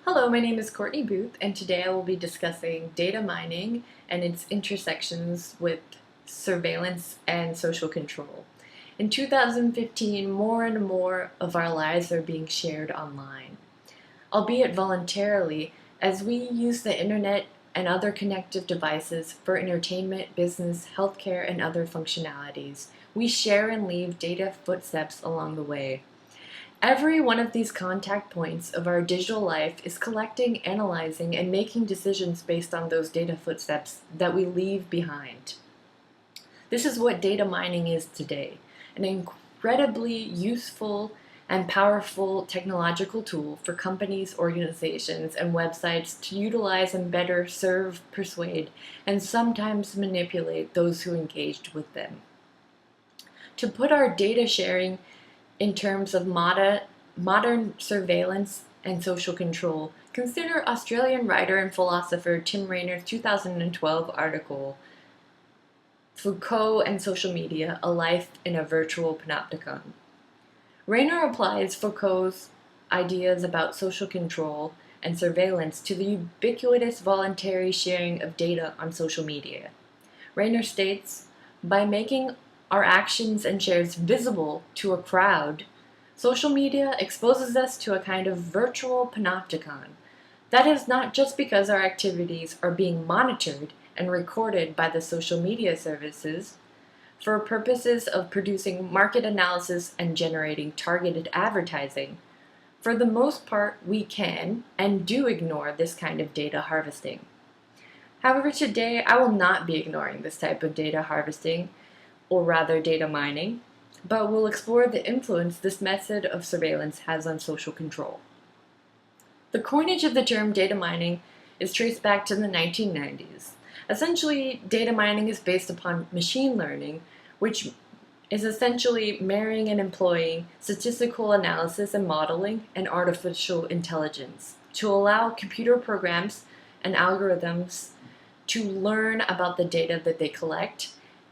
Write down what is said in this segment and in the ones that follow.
Hello, my name is Courtney Booth, and today I will be discussing data mining and its intersections with surveillance and social control. In 2015, more and more of our lives are being shared online, albeit voluntarily, as we use the internet and other connective devices for entertainment, business, healthcare, and other functionalities. We share and leave data footsteps along the way. Every one of these contact points of our digital life is collecting, analyzing, and making decisions based on those data footsteps that we leave behind. This is what data mining is today, an incredibly useful and powerful technological tool for companies, organizations, and websites to utilize and better serve, persuade, and sometimes manipulate those who engaged with them. To put our data sharing in terms of modern surveillance and social control, consider Australian writer and philosopher Tim Rainer's 2012 article, Foucault and Social Media, A Life in a Virtual Panopticon. Rainer applies Foucault's ideas about social control and surveillance to the ubiquitous voluntary sharing of data on social media. Rainer states, by making our actions and shares visible to a crowd, social media exposes us to a kind of virtual panopticon. That is not just because our activities are being monitored and recorded by the social media services for purposes of producing market analysis and generating targeted advertising. For the most part, we can and do ignore this kind of data harvesting. However, today I will not be ignoring this type of data harvesting, or rather data mining, but we'll explore the influence this method of surveillance has on social control. The coinage of the term data mining is traced back to the 1990s. Essentially, data mining is based upon machine learning, which is essentially marrying and employing statistical analysis and modeling and artificial intelligence to allow computer programs and algorithms to learn about the data that they collect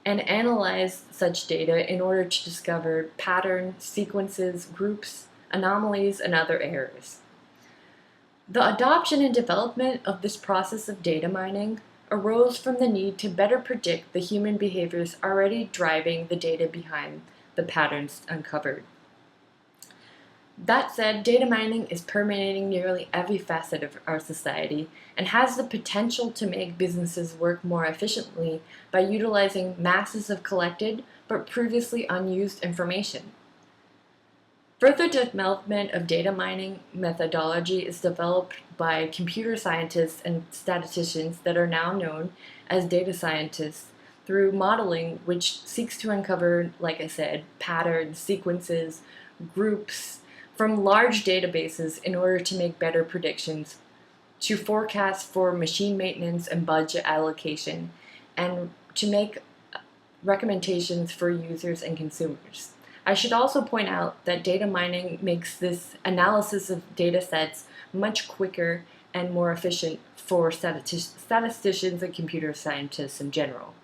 and analyze such data in order to discover patterns, sequences, groups, anomalies, and other errors. The adoption and development of this process of data mining arose from the need to better predict the human behaviors already driving the data behind the patterns uncovered. That said, data mining is permeating nearly every facet of our society and has the potential to make businesses work more efficiently by utilizing masses of collected but previously unused information. Further development of data mining methodology is developed by computer scientists and statisticians that are now known as data scientists through modeling, which seeks to uncover, like I said, patterns, sequences, groups, from large databases in order to make better predictions, to forecast for machine maintenance and budget allocation, and to make recommendations for users and consumers. I should also point out that data mining makes this analysis of data sets much quicker and more efficient for statisticians and computer scientists in general.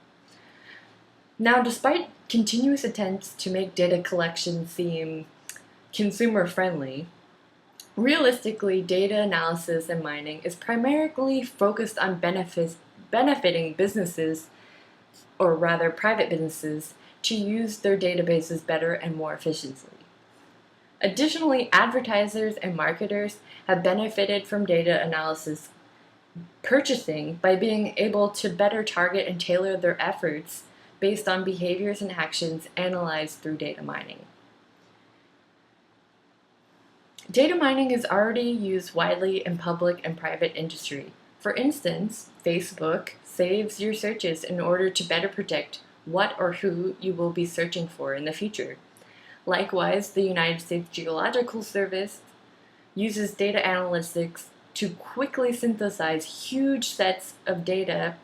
Now, despite continuous attempts to make data collection seem consumer-friendly, realistically, data analysis and mining is primarily focused on benefiting businesses, or rather private businesses, to use their databases better and more efficiently. Additionally, advertisers and marketers have benefited from data analysis purchasing by being able to better target and tailor their efforts based on behaviors and actions analyzed through data mining. Data mining is already used widely in public and private industry. For instance, Facebook saves your searches in order to better predict what or who you will be searching for in the future. Likewise, the United States Geological Service uses data analytics to quickly synthesize huge sets of data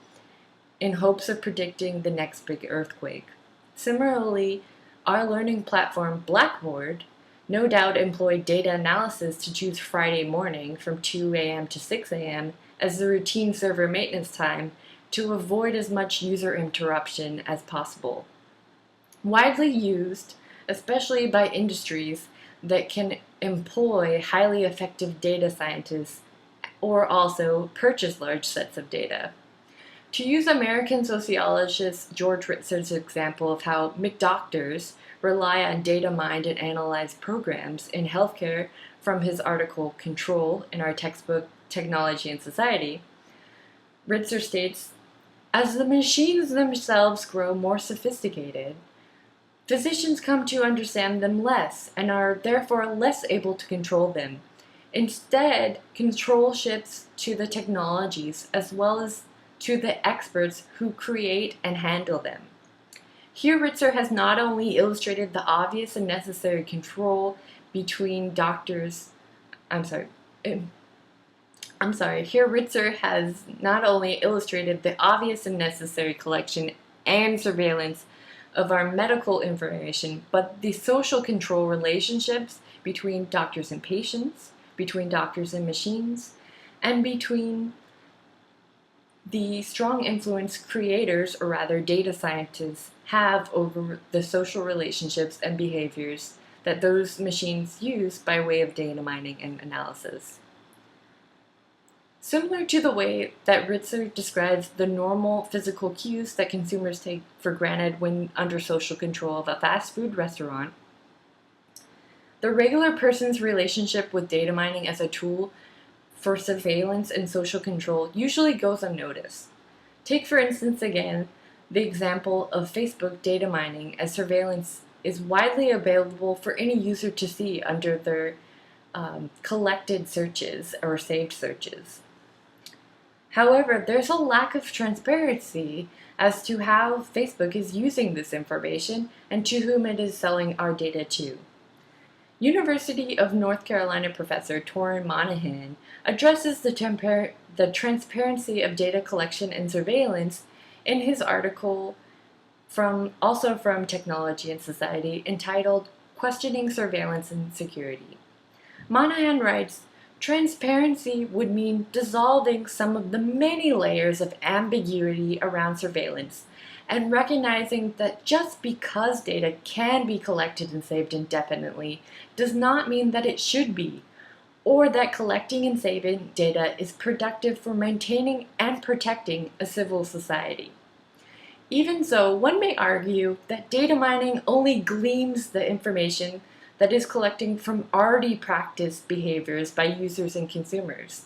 in hopes of predicting the next big earthquake. Similarly, our learning platform Blackboard no doubt employed data analysis to choose Friday morning from 2 a.m. to 6 a.m. as the routine server maintenance time to avoid as much user interruption as possible. Widely used, especially by industries that can employ highly effective data scientists or also purchase large sets of data. To use American sociologist George Ritzer's example of how McDoctors rely on data mined and analyzed programs in healthcare from his article Control in our textbook Technology and Society, Ritzer states, as the machines themselves grow more sophisticated, physicians come to understand them less and are therefore less able to control them. Instead, control shifts to the technologies as well as to the experts who create and handle them. Here, Ritzer has not only illustrated the obvious and necessary control between doctors, Here, Ritzer has not only illustrated the obvious and necessary collection and surveillance of our medical information, but the social control relationships between doctors and patients, between doctors and machines, and between the strong influence creators, or rather data scientists, have over the social relationships and behaviors that those machines use by way of data mining and analysis. Similar to the way that Ritzer describes the normal physical cues that consumers take for granted when under social control of a fast food restaurant, the regular person's relationship with data mining as a tool for surveillance and social control usually goes unnoticed. Take, for instance, again, the example of Facebook data mining, as surveillance is widely available for any user to see under their collected searches or saved searches. However, there's a lack of transparency as to how Facebook is using this information and to whom it is selling our data to. University of North Carolina professor Torin Monahan addresses the transparency of data collection and surveillance in his article also from Technology and Society entitled Questioning Surveillance and Security. Monahan writes, transparency would mean dissolving some of the many layers of ambiguity around surveillance and recognizing that just because data can be collected and saved indefinitely does not mean that it should be, or that collecting and saving data is productive for maintaining and protecting a civil society. Even so, one may argue that data mining only gleans the information that is collecting from already practiced behaviors by users and consumers.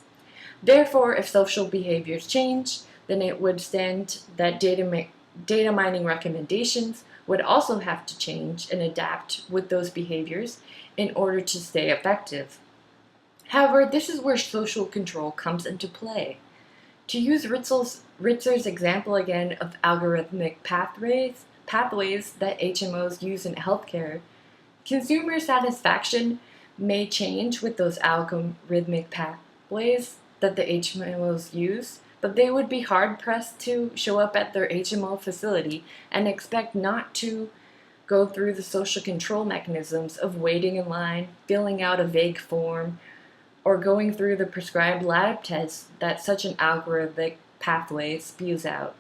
Therefore, if social behaviors change, then it would stand that data mining recommendations would also have to change and adapt with those behaviors in order to stay effective. However, this is where social control comes into play. To use Ritzer's example again of algorithmic pathways that HMOs use in healthcare, consumer satisfaction may change with those algorithmic pathways that the HMOs use, but they would be hard-pressed to show up at their HMO facility and expect not to go through the social control mechanisms of waiting in line, filling out a vague form, or going through the prescribed lab tests that such an algorithmic pathway spews out.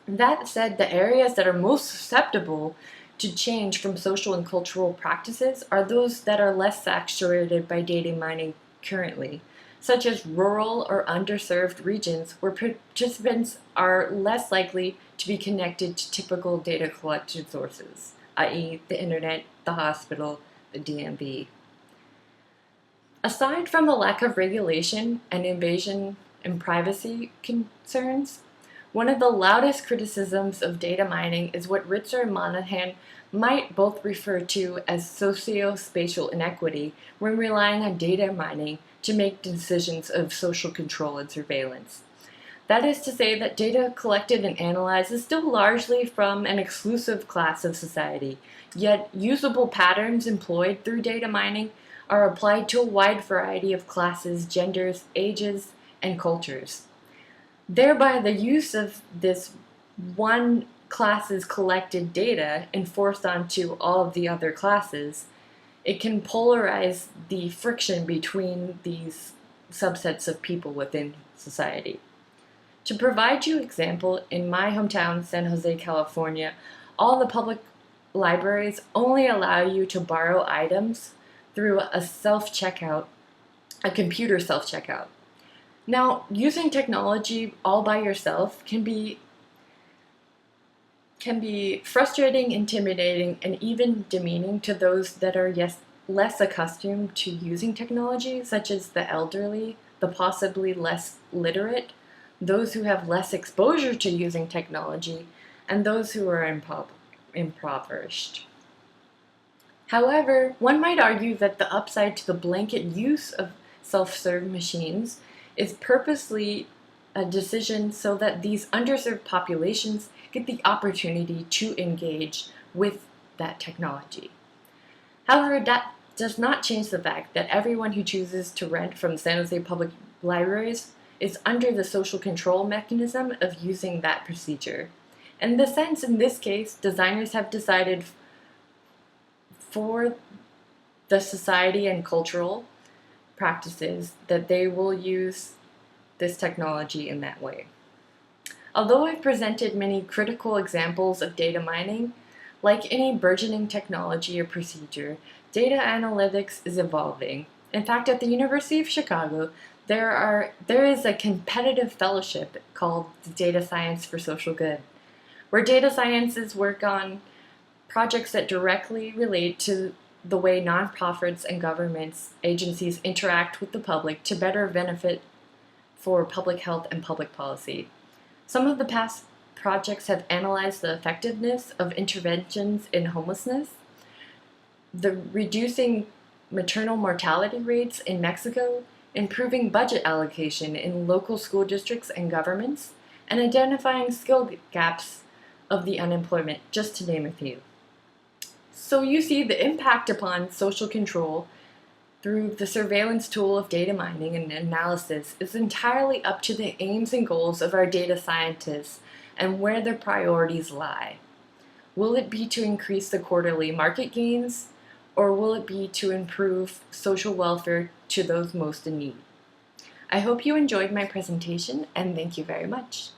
That said, the areas that are most susceptible to change from social and cultural practices are those that are less saturated by data mining currently, such as rural or underserved regions where participants are less likely to be connected to typical data collection sources, i.e. the internet, the hospital, the DMV. Aside from the lack of regulation and invasion and privacy concerns, one of the loudest criticisms of data mining is what Ritzer and Monahan might both refer to as socio-spatial inequity when relying on data mining to make decisions of social control and surveillance. That is to say that data collected and analyzed is still largely from an exclusive class of society, yet usable patterns employed through data mining are applied to a wide variety of classes, genders, ages, and cultures. Thereby, the use of this one class's collected data enforced onto all of the other classes, it can polarize the friction between these subsets of people within society. To provide you an example, in my hometown, San Jose, California, all the public libraries only allow you to borrow items through a computer self-checkout. Now, using technology all by yourself can be frustrating, intimidating, and even demeaning to those that are less accustomed to using technology, such as the elderly, the possibly less literate, those who have less exposure to using technology, and those who are impoverished. However, one might argue that the upside to the blanket use of self-serve machines is purposely a decision so that these underserved populations get the opportunity to engage with that technology. However, that does not change the fact that everyone who chooses to rent from San Jose Public Libraries is under the social control mechanism of using that procedure. In the sense, in this case, designers have decided for the society and cultural practices that they will use this technology in that way. Although I've presented many critical examples of data mining, like any burgeoning technology or procedure, data analytics is evolving. In fact, at the University of Chicago, there is a competitive fellowship called the Data Science for Social Good, where data scientists work on projects that directly relate to the way nonprofits and governments agencies interact with the public to better benefit for public health and public policy. Some of the past projects have analyzed the effectiveness of interventions in homelessness, the reducing maternal mortality rates in Mexico, improving budget allocation in local school districts and governments, and identifying skill gaps of the unemployment, just to name a few. So you see the impact upon social control through the surveillance tool of data mining and analysis is entirely up to the aims and goals of our data scientists and where their priorities lie. Will it be to increase the quarterly market gains, or will it be to improve social welfare to those most in need? I hope you enjoyed my presentation, and thank you very much.